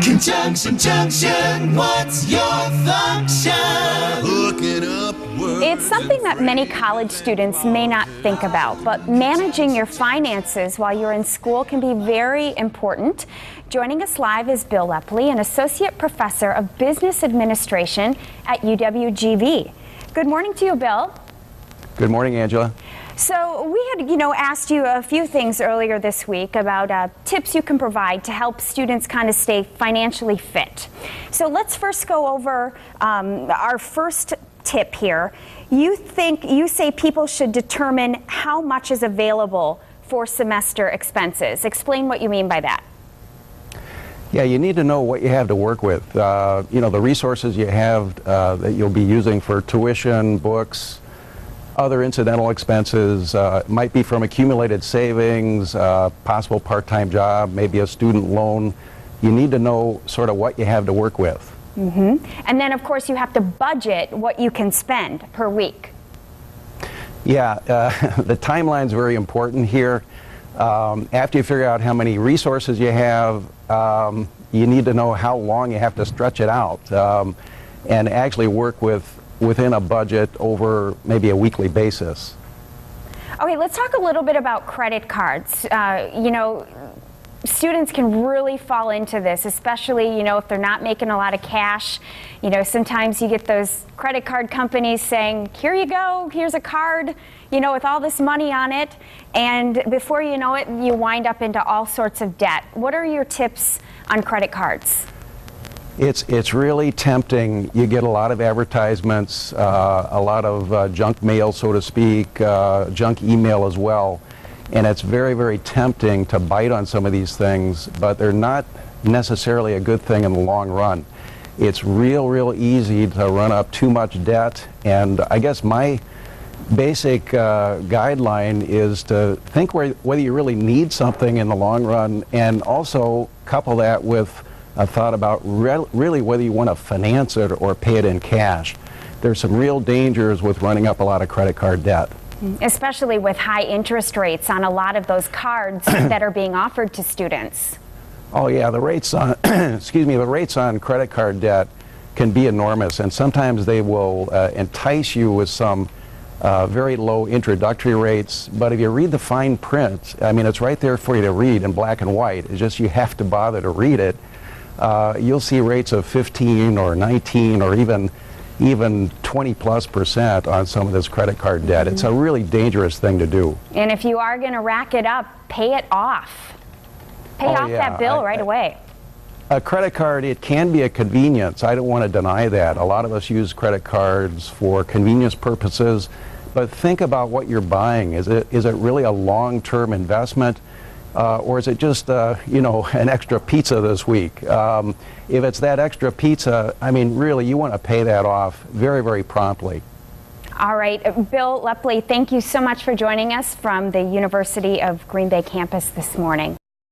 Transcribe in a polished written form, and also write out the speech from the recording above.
Conjunction, junction, what's your function? Hooking up words. It's something that many college students may not think about, but managing your finances while you're in school can be very important. Joining us live is Bill Lepley, an associate professor of business administration at UWGV. Good morning to you, Bill. Good morning, Angela. So we had, asked you a few things earlier this week about tips you can provide to help students kind of stay financially fit. So let's first go over our first tip here. You say people should determine how much is available for semester expenses. Explain what you mean by that. Yeah, you need to know what you have to work with. The resources you have that you'll be using for tuition, books, other incidental expenses, might be from accumulated savings, possible part-time job, maybe a student loan. You need to know sort of what you have to work with. Mm-hmm. And then, of course, you have to budget what you can spend per week. Yeah, the timeline's very important here. After you figure out how many resources you have, you need to know how long you have to stretch it out and actually work within a budget over maybe a weekly basis. Okay, let's talk a little bit about credit cards. Students can really fall into this, especially, if they're not making a lot of cash. Sometimes you get those credit card companies saying, here you go, here's a card, with all this money on it. And before you know it, you wind up into all sorts of debt. What are your tips on credit cards? It's really tempting. You get a lot of advertisements, a lot of junk mail, so to speak, junk email as well. And it's very, very tempting to bite on some of these things, but they're not necessarily a good thing in the long run. It's real easy to run up too much debt, and I guess my basic guideline is to think whether you really need something in the long run, and also couple that with a thought about really whether you want to finance it or pay it in cash. There's some real dangers with running up a lot of credit card debt. Especially with high interest rates on a lot of those cards that are being offered to students. Oh yeah, the rates on the rates on credit card debt can be enormous, and sometimes they will entice you with some very low introductory rates, but if you read the fine print, it's right there for you to read in black and white. It's just you have to bother to read it. You'll see rates of 15 or 19 or even 20+% on some of this credit card debt. It's a really dangerous thing to do. And if you are going to rack it up, pay it off. Pay off that bill right away. A credit card, it can be a convenience. I don't want to deny that. A lot of us use credit cards for convenience purposes, but think about what you're buying. Is it really a long-term investment? Or is it just, an extra pizza this week? If it's that extra pizza, really, you want to pay that off very, very promptly. All right. Bill Lepley, thank you so much for joining us from the University of Green Bay campus this morning.